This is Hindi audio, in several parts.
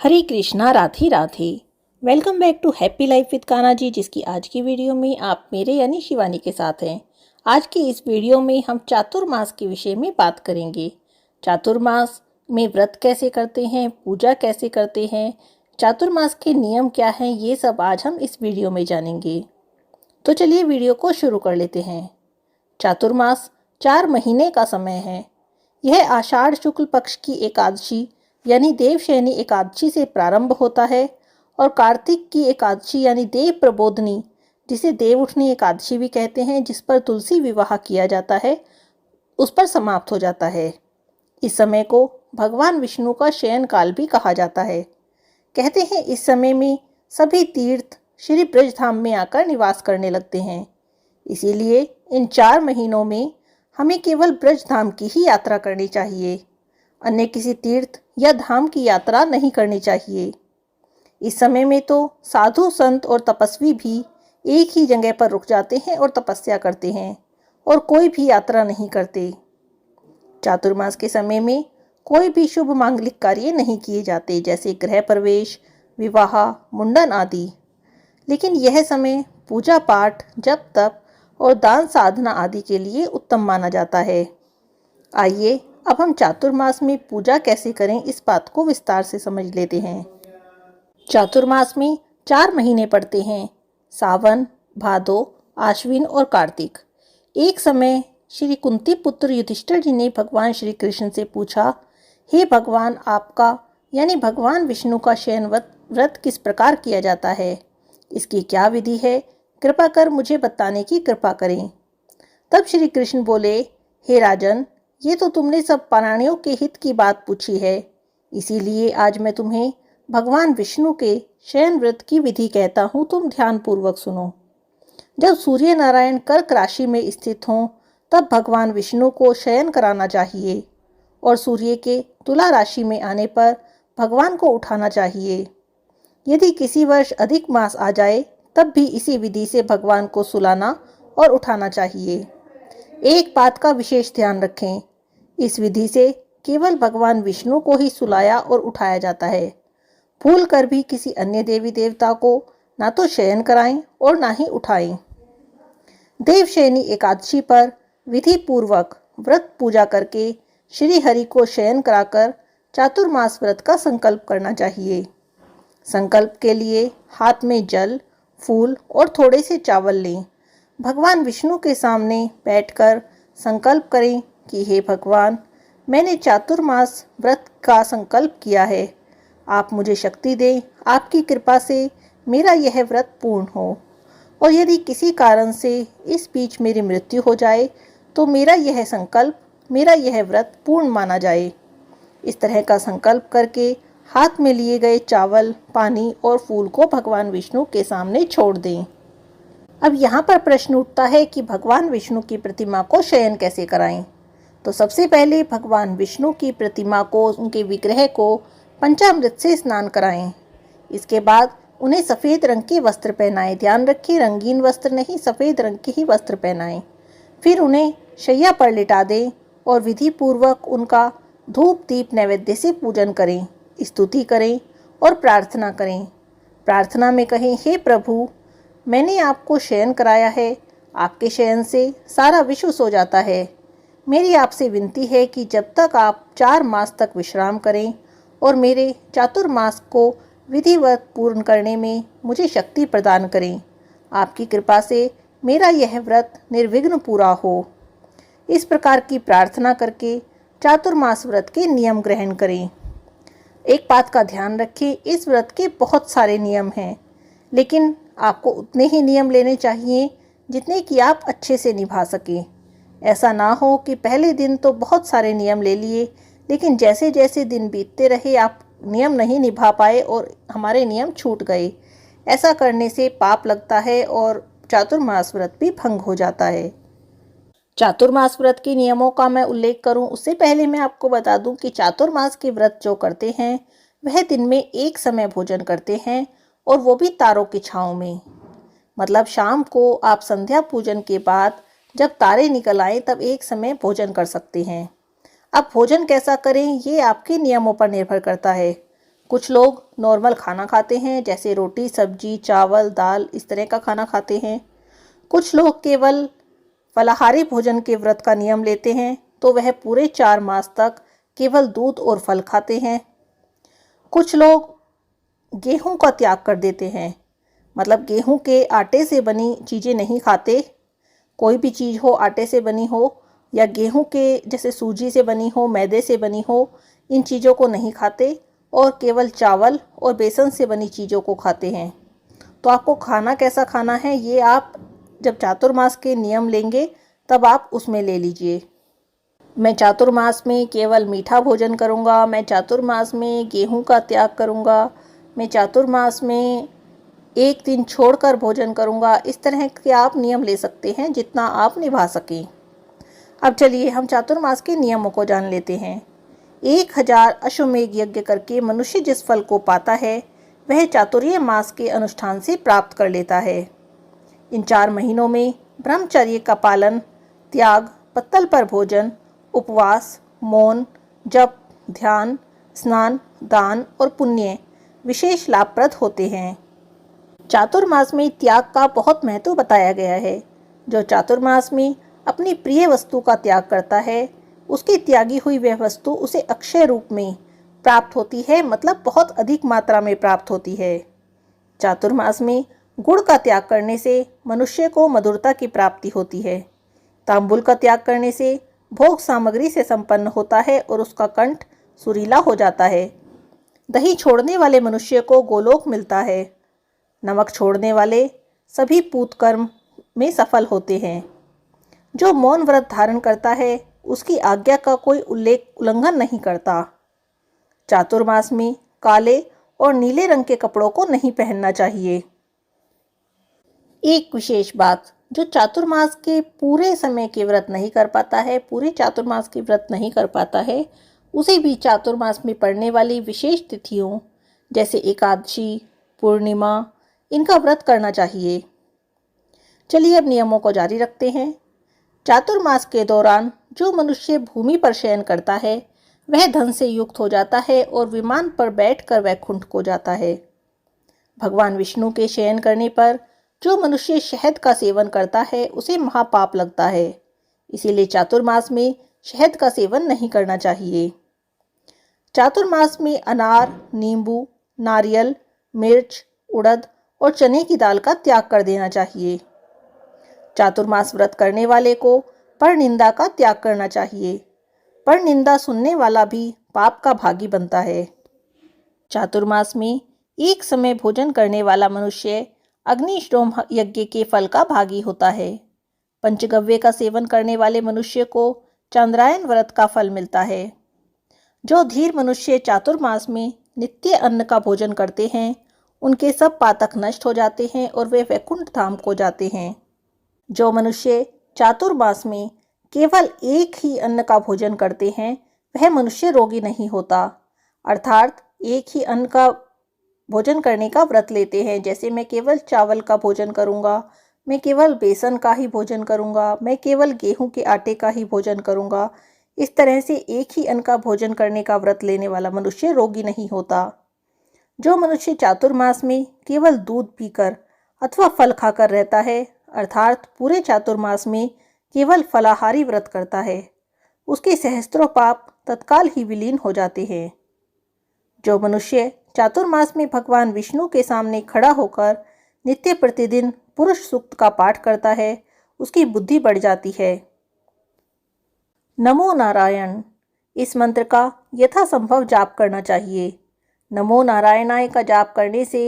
Hare Krishna Radhe Radhe. Welcome back to happy life with Kanha ji, जिसकी आज की वीडियो में आप मेरे यानी शिवानी के साथ हैं। आज की इस वीडियो में हम चातुर्मास के विषय में बात करेंगे। चातुर्मास में व्रत कैसे करते हैं, पूजा कैसे करते हैं, चातुर्मास के नियम क्या हैं, ये सब आज हम इस वीडियो में जानेंगे। तो चलिए वीडियो को शुरू कर लेते हैं। चातुर्मास 4 महीने का समय है। यह आषाढ़ शुक्ल पक्ष की एकादशी यानी देवशयनी एकादशी से प्रारंभ होता है और कार्तिक की एकादशी यानी देव प्रबोधनी, जिसे देव उठनी एकादशी भी कहते हैं, जिस पर तुलसी विवाह किया जाता है, उस पर समाप्त हो जाता है। इस समय को भगवान विष्णु का शयन काल भी कहा जाता है। कहते हैं इस समय में सभी तीर्थ श्री ब्रजधाम में आकर निवास करने लगते हैं। इसीलिए इन 4 महीनों में हमें केवल ब्रजधाम की ही यात्रा करनी चाहिए, अन्य किसी तीर्थ या धाम की यात्रा नहीं करनी चाहिए। इस समय में तो साधु संत और तपस्वी भी एक ही जगह पर रुक जाते हैं और तपस्या करते हैं और कोई भी यात्रा नहीं करते। चातुर्मास के समय में कोई भी शुभ मांगलिक कार्य नहीं किए जाते, जैसे गृह प्रवेश, विवाह, मुंडन आदि। लेकिन यह समय पूजा पाठ, जप तप और दान साधना आदि के लिए उत्तम माना जाता है। आइए अब हम चातुर्मास में पूजा कैसे करें, इस बात को विस्तार से समझ लेते हैं। चातुर्मास में 4 महीने पड़ते हैं: सावन, भादो, आश्विन और कार्तिक। एक समय श्री कुंती पुत्र युधिष्ठिर जी ने भगवान श्री कृष्ण से पूछा, हे भगवान, आपका यानी भगवान विष्णु का शयन व्रत किस प्रकार किया जाता है, इसकी क्या विधि है, कृपा कर मुझे बताने की कृपा करें। तब श्री कृष्ण बोले, हे राजन, ये तो तुमने सब प्राणियों के हित की बात पूछी है, इसीलिए आज मैं तुम्हें भगवान विष्णु के शयन व्रत की विधि कहता हूँ, तुम ध्यान पूर्वक सुनो। जब सूर्य नारायण कर्क राशि में स्थित हों तब भगवान विष्णु को शयन कराना चाहिए और सूर्य के तुला राशि में आने पर भगवान को उठाना चाहिए। यदि किसी वर्ष अधिक मास आ जाए तब भी इसी विधि से भगवान को सुलाना और उठाना चाहिए। एक बात का विशेष ध्यान रखें, इस विधि से केवल भगवान विष्णु को ही सुलाया और उठाया जाता है। भूल कर भी किसी अन्य देवी देवता को ना तो शयन कराएं और ना ही उठाएं। देवशयनी एकादशी पर विधि पूर्वक व्रत पूजा करके श्री हरि को शयन कराकर चातुर्मास व्रत का संकल्प करना चाहिए। संकल्प के लिए हाथ में जल, फूल और थोड़े से चावल लें। भगवान विष्णु के सामने बैठकर संकल्प करें कि हे भगवान, मैंने चातुर्मास व्रत का संकल्प किया है, आप मुझे शक्ति दें, आपकी कृपा से मेरा यह व्रत पूर्ण हो, और यदि किसी कारण से इस बीच मेरी मृत्यु हो जाए तो मेरा यह संकल्प, मेरा यह व्रत पूर्ण माना जाए। इस तरह का संकल्प करके हाथ में लिए गए चावल, पानी और फूल को भगवान विष्णु के सामने छोड़ दें। अब यहाँ पर प्रश्न उठता है कि भगवान विष्णु की प्रतिमा को शयन कैसे कराएं। तो सबसे पहले भगवान विष्णु की प्रतिमा को, उनके विग्रह को पंचामृत से स्नान कराएं। इसके बाद उन्हें सफ़ेद रंग के वस्त्र पहनाएं। ध्यान रखिए, रंगीन वस्त्र नहीं, सफ़ेद रंग के ही वस्त्र पहनाएं। फिर उन्हें शैया पर लिटा दें और विधि पूर्वक उनका धूप दीप नैवेद्य से पूजन करें, स्तुति करें और प्रार्थना करें। प्रार्थना में कहें, हे प्रभु, मैंने आपको शयन कराया है, आपके शयन से सारा विश्व सो जाता है। मेरी आपसे विनती है कि जब तक आप 4 मास तक विश्राम करें और मेरे चातुर्मास को विधिवत पूर्ण करने में मुझे शक्ति प्रदान करें। आपकी कृपा से मेरा यह व्रत निर्विघ्न पूरा हो। इस प्रकार की प्रार्थना करके चातुर्मास व्रत के नियम ग्रहण करें। एक बात का ध्यान रखें, इस व्रत के बहुत सारे नियम हैं, लेकिन आपको उतने ही नियम लेने चाहिए जितने कि आप अच्छे से निभा सकें। ऐसा ना हो कि पहले दिन तो बहुत सारे नियम ले लिए, लेकिन जैसे जैसे दिन बीतते रहे आप नियम नहीं निभा पाए और हमारे नियम छूट गए। ऐसा करने से पाप लगता है और चातुर्मास व्रत भी भंग हो जाता है। चातुर्मास व्रत के नियमों का मैं उल्लेख करूं उससे पहले मैं आपको बता दूं कि चातुर्मास के व्रत जो करते हैं वह दिन में एक समय भोजन करते हैं, और वो भी तारों की छाँव में। मतलब शाम को आप संध्या पूजन के बाद जब तारे निकल आए तब एक समय भोजन कर सकते हैं। अब भोजन कैसा करें ये आपके नियमों पर निर्भर करता है। कुछ लोग नॉर्मल खाना खाते हैं, जैसे रोटी सब्जी चावल दाल इस तरह का खाना खाते हैं। कुछ लोग केवल फलाहारी भोजन के व्रत का नियम लेते हैं, तो वह पूरे 4 मास तक केवल दूध और फल खाते हैं। कुछ लोग गेहूं का त्याग कर देते हैं, मतलब गेहूं के आटे से बनी चीज़ें नहीं खाते। कोई भी चीज़ हो आटे से बनी हो या गेहूं के जैसे सूजी से बनी हो मैदे से बनी हो, इन चीज़ों को नहीं खाते और केवल चावल और बेसन से बनी चीज़ों को खाते हैं। तो आपको खाना कैसा खाना है ये आप जब चातुर्मास के नियम लेंगे तब आप उसमें ले लीजिए। मैं चातुर्मास में केवल मीठा भोजन करूँगा, मैं चातुर्मास में गेहूं का त्याग करूँगा, मैं चातुर्मास में एक दिन छोड़कर भोजन करूँगा। इस तरह के आप नियम ले सकते हैं जितना आप निभा सकें। अब चलिए हम चातुर्मास के नियमों को जान लेते हैं। 1000 अश्वमेध यज्ञ करके मनुष्य जिस फल को पाता है वह चातुर्य मास के अनुष्ठान से प्राप्त कर लेता है। इन 4 महीनों में ब्रह्मचर्य का पालन, त्याग, पत्तल पर भोजन, उपवास, मौन, जप, ध्यान, स्नान, दान और पुण्य विशेष लाभप्रद होते हैं। चातुर्मास में त्याग का बहुत महत्व बताया गया है। जो चातुर्मास में अपनी प्रिय वस्तु का त्याग करता है, उसकी त्यागी हुई वह वस्तु उसे अक्षय रूप में प्राप्त होती है, मतलब बहुत अधिक मात्रा में प्राप्त होती है। चातुर्मास में गुड़ का त्याग करने से मनुष्य को मधुरता की प्राप्ति होती है। तांबुल का त्याग करने से भोग सामग्री से संपन्न होता है और उसका कंठ सुरीला हो जाता है। दही छोड़ने वाले मनुष्य को गोलोक मिलता है। नमक छोड़ने वाले सभी पूत कर्म में सफल होते हैं। जो मौन व्रत धारण करता है उसकी आज्ञा का कोई उल्लंघन नहीं करता। चातुर्मास में काले और नीले रंग के कपड़ों को नहीं पहनना चाहिए। एक विशेष बात, जो चातुर्मास के पूरे समय के व्रत नहीं कर पाता है, पूरे चातुर्मास के व्रत नहीं कर पाता है, उसे भी चातुर्मास में पड़ने वाली विशेष तिथियों जैसे एकादशी, पूर्णिमा, इनका व्रत करना चाहिए। चलिए अब नियमों को जारी रखते हैं। चातुर्मास के दौरान जो मनुष्य भूमि पर शयन करता है वह धन से युक्त हो जाता है और विमान पर बैठकर वैकुंठ को जाता है। भगवान विष्णु के शयन करने पर जो मनुष्य शहद का सेवन करता है उसे महापाप लगता है, इसीलिए चातुर्मास में शहद का सेवन नहीं करना चाहिए। चातुर्मास में अनार, नींबू, नारियल, मिर्च, उड़द और चने की दाल का त्याग कर देना चाहिए। चातुर्मास व्रत करने वाले को परनिंदा का त्याग करना चाहिए। परनिंदा सुनने वाला भी पाप का भागी बनता है। चातुर्मास में एक समय भोजन करने वाला मनुष्य अग्निष्टोम यज्ञ के फल का भागी होता है। पंचगव्य का सेवन करने वाले मनुष्य को चांद्रायन व्रत का फल मिलता है। जो धीर मनुष्य चातुर्मास में नित्य अन्न का भोजन करते हैं उनके सब पातक नष्ट हो जाते हैं और वे वैकुंठ धाम को जाते हैं। जो मनुष्य चातुर्मास में केवल एक ही अन्न का भोजन करते हैं वह मनुष्य रोगी नहीं होता, अर्थात एक ही अन्न का भोजन करने का व्रत लेते हैं, जैसे मैं केवल चावल का भोजन करूंगा, मैं केवल बेसन का ही भोजन करूंगा, मैं केवल गेहूं के आटे का ही भोजन करूंगा। इस तरह से एक ही अन्न का भोजन करने का व्रत लेने वाला मनुष्य रोगी नहीं होता। जो मनुष्य चातुर्मास में केवल दूध पीकर अथवा फल खाकर रहता है, अर्थात पूरे चातुर्मास में केवल फलाहारी व्रत करता है, उसके सहस्त्रों पाप तत्काल ही विलीन हो जाते हैं। जो मनुष्य चातुर्मास में भगवान विष्णु के सामने खड़ा होकर नित्य प्रतिदिन पुरुष सूक्त का पाठ करता है उसकी बुद्धि बढ़ जाती है। नमो नारायण, इस मंत्र का यथासंभव जाप करना चाहिए। नमो नारायणाय का जाप करने से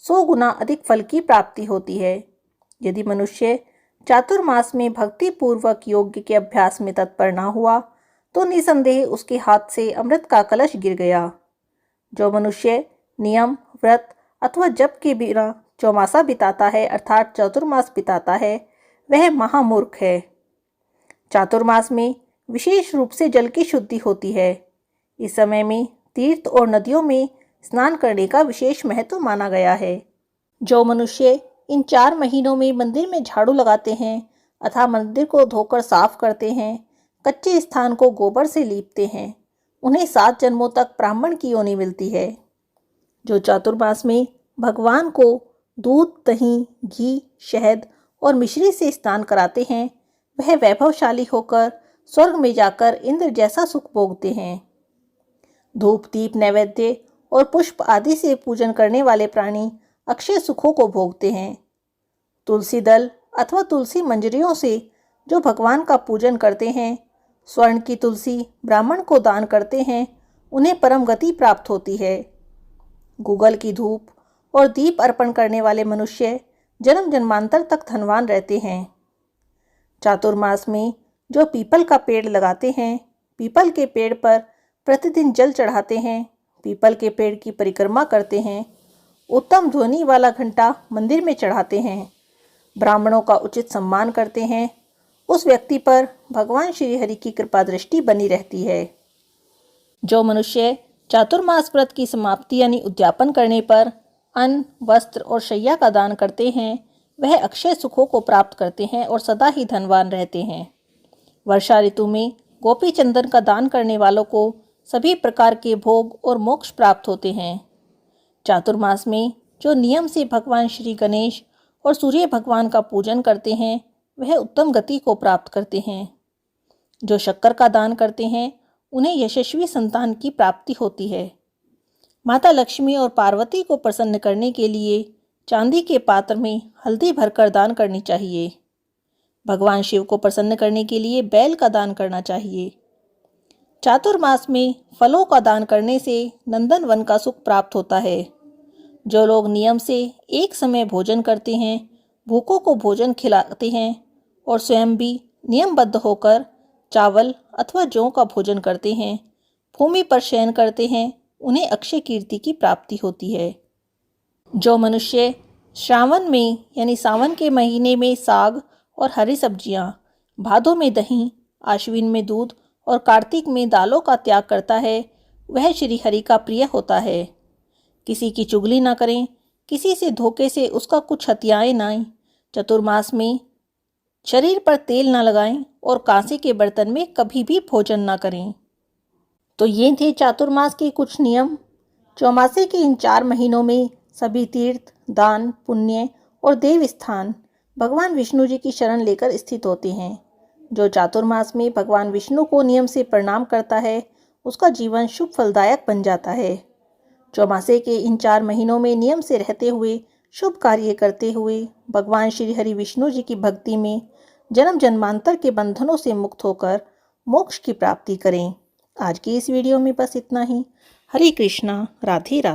100 गुना अधिक फल की प्राप्ति होती है। यदि मनुष्य चातुर्मास में भक्ति पूर्वक योग के अभ्यास में तत्पर न हुआ तो निसंदेह उसके हाथ से अमृत का कलश गिर गया। जो मनुष्य नियम, व्रत अथवा जप के बिना चौमासा बिताता है, अर्थात चातुर्मास बिताता है, वह महामूर्ख है। चातुर्मास में विशेष रूप से जल की शुद्धि होती है। इस समय में तीर्थ और नदियों में स्नान करने का विशेष महत्व माना गया है। जो मनुष्य इन 4 महीनों में मंदिर में झाड़ू लगाते हैं अथवा मंदिर को धोकर साफ करते हैं, कच्चे स्थान को गोबर से लीपते हैं, उन्हें 7 जन्मों तक ब्राह्मण की योनि मिलती है। जो चातुर्मास में भगवान को दूध, दही, घी, शहद और मिश्री से स्नान कराते हैं, वह वैभवशाली होकर स्वर्ग में जाकर इंद्र जैसा सुख भोगते हैं। धूप, दीप, नैवेद्य और पुष्प आदि से पूजन करने वाले प्राणी अक्षय सुखों को भोगते हैं। तुलसी दल अथवा तुलसी मंजरियों से जो भगवान का पूजन करते हैं, स्वर्ण की तुलसी ब्राह्मण को दान करते हैं, उन्हें परम गति प्राप्त होती है। गूगल की धूप और दीप अर्पण करने वाले मनुष्य जन्म जन्मांतर तक धनवान रहते हैं। चातुर्मास में जो पीपल का पेड़ लगाते हैं, पीपल के पेड़ पर प्रतिदिन जल चढ़ाते हैं, पीपल के पेड़ की परिक्रमा करते हैं, उत्तम ध्वनि वाला घंटा मंदिर में चढ़ाते हैं, ब्राह्मणों का उचित सम्मान करते हैं, उस व्यक्ति पर भगवान श्री हरि की कृपा दृष्टि बनी रहती है। जो मनुष्य चातुर्मास व्रत की समाप्ति यानी उद्यापन करने पर अन्न, वस्त्र और शैया का दान करते हैं, वह अक्षय सुखों को प्राप्त करते हैं और सदा ही धनवान रहते हैं। वर्षा ऋतु में गोपी चंदन का दान करने वालों को सभी प्रकार के भोग और मोक्ष प्राप्त होते हैं। चातुर्मास में जो नियम से भगवान श्री गणेश और सूर्य भगवान का पूजन करते हैं, वह उत्तम गति को प्राप्त करते हैं। जो शक्कर का दान करते हैं, उन्हें यशस्वी संतान की प्राप्ति होती है। माता लक्ष्मी और पार्वती को प्रसन्न करने के लिए चांदी के पात्र में हल्दी भरकर दान करनी चाहिए। भगवान शिव को प्रसन्न करने के लिए बैल का दान करना चाहिए। चातुर्मास में फलों का दान करने से नंदन वन का सुख प्राप्त होता है। जो लोग नियम से एक समय भोजन करते हैं, भूखों को भोजन खिलाते हैं और स्वयं भी नियमबद्ध होकर चावल अथवा जौ का भोजन करते हैं, भूमि पर शयन करते हैं, उन्हें अक्षय कीर्ति की प्राप्ति होती है। जो मनुष्य श्रावण में यानी सावन के महीने में साग और हरी सब्जियां, भादों में दही, आश्विन में दूध और कार्तिक में दालों का त्याग करता है, वह श्री हरि का प्रिय होता है। किसी की चुगली ना करें, किसी से धोखे से उसका कुछ हत्याएं ना। चतुर्मास में शरीर पर तेल ना लगाएं और कांसे के बर्तन में कभी भी भोजन ना करें। तो ये थे चातुर्मास के कुछ नियम। चौमासे के इन 4 महीनों में सभी तीर्थ, दान, पुण्य और देव स्थान भगवान विष्णु जी की शरण लेकर स्थित होते हैं। जो चातुर्मास में भगवान विष्णु को नियम से प्रणाम करता है, उसका जीवन शुभ फलदायक बन जाता है। चौमासे के इन 4 महीनों में नियम से रहते हुए, शुभ कार्य करते हुए भगवान श्री हरि विष्णु जी की भक्ति में जन्म जन्मांतर के बंधनों से मुक्त होकर मोक्ष की प्राप्ति करें। आज की इस वीडियो में बस इतना ही। हरे कृष्णा, राधे राधे।